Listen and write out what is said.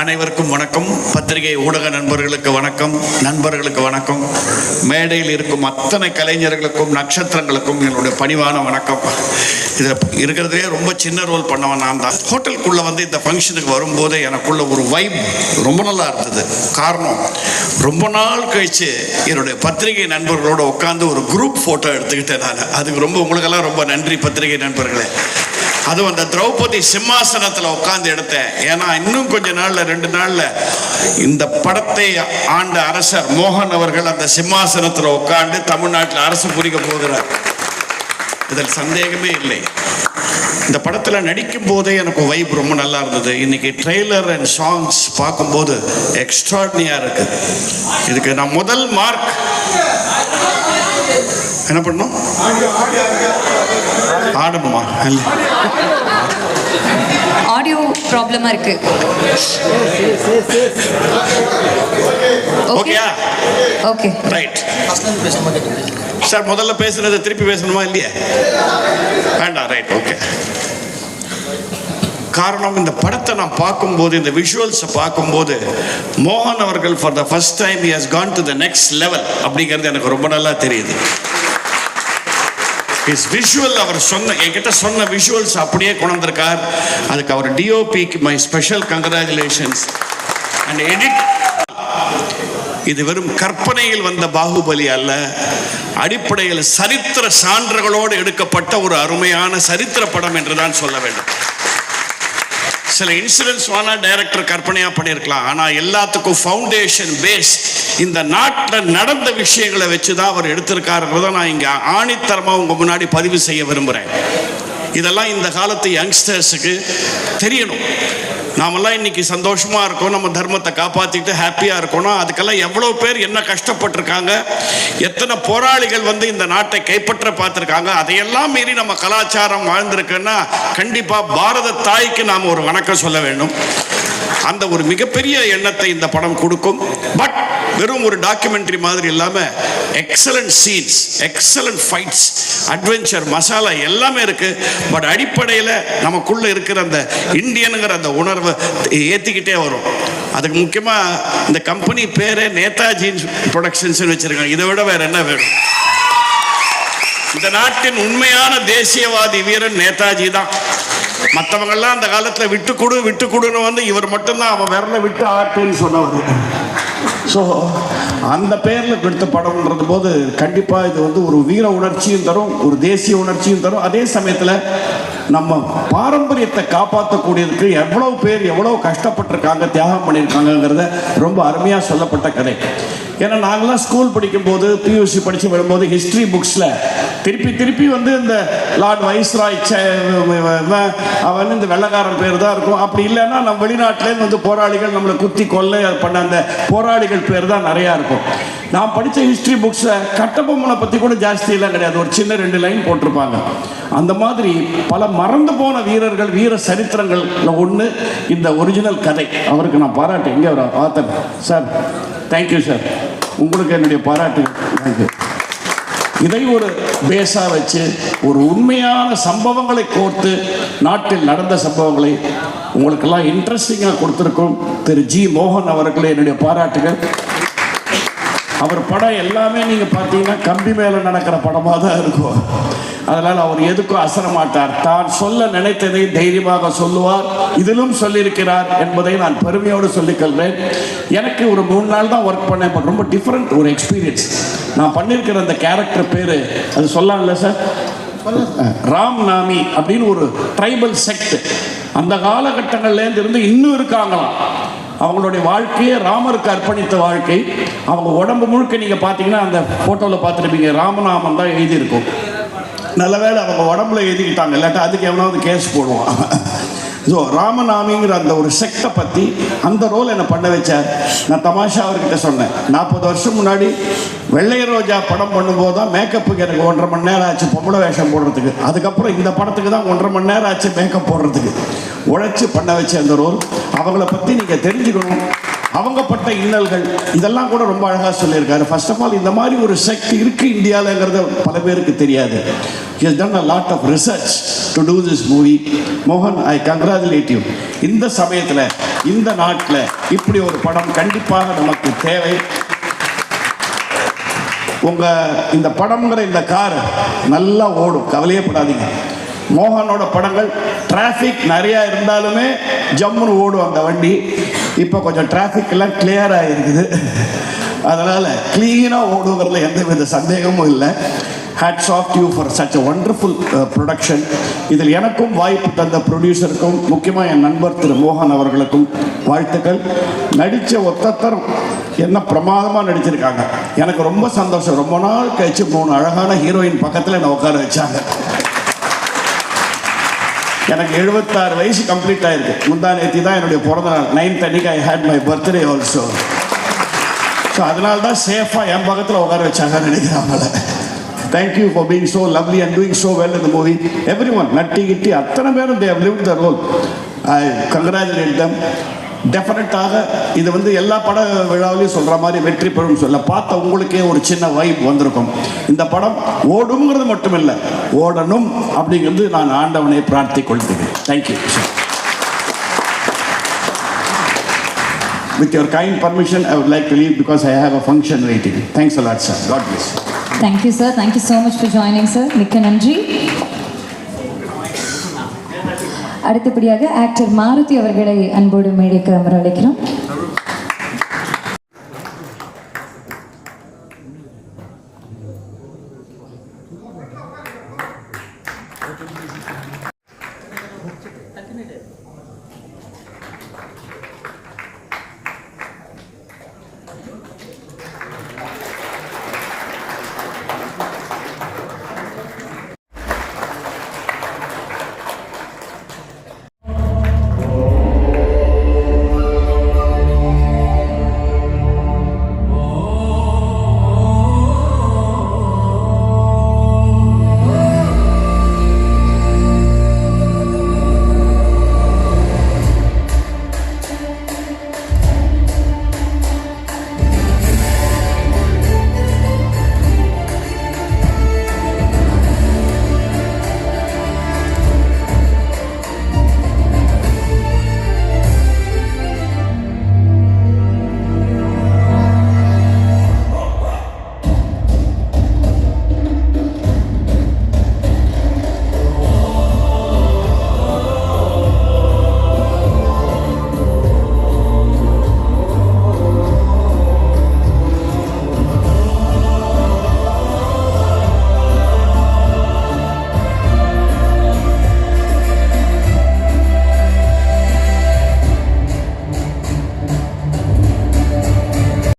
அனைவருக்கும் வணக்கம். பத்திரிகை ஊடக நண்பர்களுக்கு வணக்கம், நண்பர்களுக்கு வணக்கம், மேடையில் இருக்கும் அத்தனை கலைஞர்களுக்கும் நட்சத்திரங்களுக்கும் என்னுடைய பணிவான வணக்கம். இதில் இருக்கிறதுலே ரொம்ப சின்ன ரோல் பண்ணவன் நான் தான். ஹோட்டலுக்குள்ளே வந்து இந்த ஃபங்க்ஷனுக்கு வரும்போது எனக்குள்ள ஒரு வைப் ரொம்ப நல்லா இருந்தது. காரணம், ரொம்ப நாள் கழித்து என்னுடைய பத்திரிகை நண்பர்களோடு உட்காந்து ஒரு குரூப் ஃபோட்டோ எடுத்துக்கிட்டேன் நான். அதுக்கு உங்களுக்கெல்லாம் ரொம்ப நன்றி பத்திரிகை நண்பர்களே. அதுவும் அந்த திரௌபதி சிம்மாசனத்தில் உட்காந்து எடுத்தேன். ஏன்னா இன்னும் கொஞ்ச நாள்ல 2 நாள்ல இந்த படத்தை ஆண்ட அரசர் மோகன் அவர்கள் அந்த சிம்மாசனத்தில் உட்காந்து தமிழ்நாட்டில் அரசு புரிக்க போகிறார். இதில் சந்தேகமே இல்லை. இந்த படத்தில் நடிக்கும் போதே எனக்கு வைப் ரொம்ப நல்லா இருந்தது. இன்னைக்கு ட்ரெய்லர் அண்ட் சாங்ஸ் பார்க்கும்போது எக்ஸ்ட்ராடினியா இருக்கு. இதுக்கு நான் முதல் மார்க் என்ன பண்ணணும், ஆடணுமா? ஆடியோ ப்ராப்ளமா இருக்கு. ஓகேயா? Okay right sir. முதல்ல பேசுனது திருப்பி பேசணுமா இல்லையா? வேண்டாம். Right, okay. காரணம், இந்த படத்தை நான் பார்க்கும்போது, இந்த விஷுவல்ஸை பார்க்கும்போது, மோகன் அவர்கள் for the first time he has gone to the next level அப்படிங்கிறது எனக்கு ரொம்ப நல்லா தெரியுது. his visual, அவர் என்கிட்ட சொன்ன விஷுவல்ஸ் அப்படியே கொண்டு வந்திருக்கார். அதுக்கு அவர் டிஓபிக்கு my special congratulations. And edit, இது வெறும் கற்பனையில் வந்த பாகுபலி அல்ல, அடிப்படையில் சரித்திர சான்றுகளோடு எடுக்கப்பட்ட ஒரு அருமையான சரித்திர படம் என்றுதான் சொல்ல வேண்டும். சில இன்சிடென்ட்ஸ் வேணா டைரக்டர் கற்பனையா பண்ணியிருக்கலாம், ஆனா எல்லாத்துக்கும் ஃபவுண்டேஷன் பேஸ் இந்த நாட்டில் நடந்த விஷயங்களை வச்சுதான் அவர் எடுத்திருக்காருன்றதை நான் இங்க ஆணித்தரமா உங்க முன்னாடி பதிவு செய்ய விரும்புறேன். இதெல்லாம் இந்த காலத்து யங்ஸ்டர்ஸுக்கு தெரியணும். நாமெல்லாம் இன்னைக்கு சந்தோஷமா இருக்கோம், நம்ம தர்மத்தை காப்பாத்திட்டு ஹாப்பியா இருக்கணும். அதுக்கெல்லாம் எவ்வளவு பேர் என்ன கஷ்டப்பட்டிருக்காங்க, எத்தனை போராளிகள் வந்து இந்த நாட்டை கைப்பற்ற பார்த்திருக்காங்க. அதையெல்லாம் மீறி நம்ம கலாச்சாரம் வாழ்ந்திருக்குன்னா கண்டிப்பா பாரத தாய்க்கு நாம் ஒரு வணக்கம் சொல்ல வேண்டும். அந்த ஒரு மிகப்பெரிய எண்ணத்தை இந்த படம் கொடுக்கும். பட் வெறும் ஒரு டாக்குமெண்ட்ரி மாதிரி இல்லாம excellent scenes, excellent fights, adventure, masala எல்லாமே இருக்கு. பட் அடிப்படையில் நமக்குள்ள இருக்கிற அந்த இந்தியனுங்கிற அந்த உணர்வை ஏற்றிக்கிட்டே வரும். அதுக்கு முக்கியமா இந்த கம்பெனி பேரே நேதாஜி ப்ரொடக்ஷன்ஸ் வச்சிருக்காங்க. இதை விட வேற என்ன வேணும்? இந்த நாட்டின் உண்மையான தேசியவாதி வீரன் நேதாஜி தான். மற்றவங்கெல்லாம் அந்த காலத்தில் விட்டு கொடுன்னு வந்து இவர் மட்டும்தான் அவன் விரல விட்டு ஆட்டுன்னு சொன்னவர். ஸோ அந்த பேரில் எடுத்த படம்ன்றது போது கண்டிப்பாக இது வந்து ஒரு வீர உணர்ச்சியும் தரும், ஒரு தேசிய உணர்ச்சியும் தரும். அதே சமயத்தில் நம்ம பாரம்பரியத்தை காப்பாற்றக்கூடியதுக்கு எவ்வளோ பேர் எவ்வளோ கஷ்டப்பட்டிருக்காங்க, தியாகம் பண்ணியிருக்காங்கங்கிறத ரொம்ப அருமையாக சொல்லப்பட்ட கதை. ஏன்னா நாங்களாம் ஸ்கூல் படிக்கும்போது, பியூசி படித்து வரும்போது ஹிஸ்ட்ரி புக்ஸில் திருப்பி வந்து இந்த லார்ட் வைஸ்ராய் அவன் இந்த வெள்ளக்காரன் பேர் தான் இருக்கும். அப்படி இல்லைன்னா நம்ம வெளிநாட்டிலேருந்து வந்து போராளிகள் நம்மளை குத்தி கொள்ளை பண்ண அந்த போராளிகள் பேர் தான் நிறையா இருக்கும். நான் படித்த ஹிஸ்ட்ரி புக்ஸில் கட்டபொம்மனை பற்றி கூட ஜாஸ்தியெல்லாம் கிடையாது, ஒரு சின்ன 2 லைன் போட்டிருப்பாங்க. அந்த மாதிரி பல மறந்து போன வீரர்கள், வீர சரித்திரங்கள் ஒன்று இந்த ஒரிஜினல் கதை. அவருக்கு நான் பாராட்டு, எங்கே அவர் ஆத்தர் சார், தேங்க்யூ சார், உங்களுக்கு என்னுடைய பாராட்டு. தேங்க்யூ. இதை ஒரு பேஸா வச்சு ஒரு உண்மையான சம்பவங்களை கோர்த்து நாட்டில் நடந்த சம்பவங்களை உங்களுக்கெல்லாம் இன்ட்ரெஸ்டிங்காக கொடுத்துருக்கோம். திரு ஜி மோகன் அவர்களே என்னுடைய பாராட்டுகள். அவர் படம் எல்லாமே நீங்கள் பார்த்தீங்கன்னா கம்பி மேலே நடக்கிற படமாக தான் இருக்கும். அதனால் அவர் எதுக்கும் அசர மாட்டார். தான் சொல்ல நினைத்ததை தைரியமாக சொல்லுவார். இதிலும் சொல்லியிருக்கிறார் என்பதை நான் பெருமையோடு சொல்லிக்கொள்கிறேன். எனக்கு ஒரு 3 நாள் தான் ஒர்க் பண்ணேன், பட் ரொம்ப டிஃப்ரெண்ட் ஒரு எக்ஸ்பீரியன்ஸ். நான் பண்ணியிருக்கிற அந்த கேரக்டர் பேர் அது சொல்லலாம்ல சார், ராம் நாமி அப்படின்னு ஒரு ட்ரைபல் செக்ட். அந்த காலகட்டங்கள்லேருந்து இருந்து இன்னும் இருக்காங்களாம். அவங்களுடைய வாழ்க்கையை ராமருக்கு அர்ப்பணித்த வாழ்க்கை. அவங்க உடம்பு முழுக்க நீங்கள் பார்த்தீங்கன்னா அந்த ஃபோட்டோவில் பார்த்துருப்பீங்க, ராமநாமம் தான் எழுதியிருக்கும். நல்ல வேளை அவங்க உடம்புல எழுதிக்கிட்டாங்க, இல்லாட்டா அதுக்கு எவனாவது கேஸ் போடுவான். ஸோ ராமநாமிங்கிற அந்த ஒரு செக்டை பற்றி அந்த ரோல் என்னை பண்ண வச்சார். நான் தமாஷா அவர்கிட்ட சொன்னேன், 40 வருஷம் முன்னாடி வெள்ளை ரோஜா படம் பண்ணும்போது தான் மேக்கப்புக்கு எனக்கு 1.5 மணி நேரம் ஆச்சு பொம்பளை வேஷம் போடுறதுக்கு. அதுக்கப்புறம் இந்த படத்துக்கு தான் 1.5 மணி நேரம் ஆச்சு மேக்கப் போடுறதுக்கு. உழைச்சி பண்ண வச்ச அந்த ரோல். அவங்கள பற்றி நீங்கள் தெரிஞ்சுக்கணும், அவங்க பட்ட இன்னல்கள் இதெல்லாம் கூட ரொம்ப அழகாக சொல்லியிருக்காரு. ஃபர்ஸ்ட் ஆஃப் ஆல் இந்த மாதிரி ஒரு சக்தி இருக்குது இந்தியாவிலங்கிறது பல பேருக்கு தெரியாது. He has done a lot of research to do this movie. Mohan, I congratulate you. இந்த சமயத்தில் இந்த நாட்டில் இப்படி ஒரு படம் கண்டிப்பாக நமக்கு தேவை. இந்த படம்ங்கிற இந்த கார் நல்லா ஓடும், கவலையே படாதீங்க. மோகனோட படங்கள் டிராஃபிக் நிறையா இருந்தாலுமே ஜம்முன்னு ஓடும் அந்த வண்டி. இப்போ கொஞ்சம் டிராஃபிக் எல்லாம் கிளியராக இருக்குது, அதனால் க்ளீனாக ஓடுங்கிறதுல எந்த வித சந்தேகமும் இல்லை. Hats off you for such a wonderful production. இதில் எனக்கும் வாய்ப்பு தந்த ப்ரொடியூசருக்கும், முக்கியமாக என் நண்பர் திரு மோகன் அவர்களுக்கும் வாழ்த்துக்கள். நடித்த ஒத்தத்தரும் என்ன பிரமாதமாக நடிச்சிருக்காங்க. எனக்கு ரொம்ப சந்தோஷம். ரொம்ப நாள் கழிச்சு 3 அழகான ஹீரோயின் பக்கத்தில் என்னை உட்கார வச்சாங்க. எனக்கு 76 வயசு கம்ப்ளீட் ஆயிருக்கு. முந்தா நேற்று தான் என்னுடைய பிறந்த நாள். 9th அன்னைக்கு I hate my birthday also. So அதனால தான் சேஃபாக என் பக்கத்தில் உட்கார வச்சாங்கன்னு நினைக்கிறாங்கள. Thank you for being so lovely and doing so well in the movie. Everyone, Natty Kitty அத்தனை பேரும் they have lived the role. I congratulate them. டெஃபினட்டாக இது எல்லா பட விழாவிலையும் சொல்கிற மாதிரி வெற்றி பெறும் சொல்ல பார்த்த உங்களுக்கே ஒரு சின்ன வைப் வந்திருக்கும். இந்த படம் ஓடுங்கிறது மட்டும் இல்லை, ஓடணும் அப்படிங்கிறது நான் ஆண்டவனை பிரார்த்திக் கொள்கிறேன். Thank you. With your kind permission, I would like to leave because I have a function waiting. Thanks a lot, sir. God bless. Thank you, sir. Thank you so much for joining, sir. மிக்க நன்றி. அடுத்தபடியாக actor Maruti அவர்களை அன்போடு மேடைக்கு அமர அழைக்கிறோம்.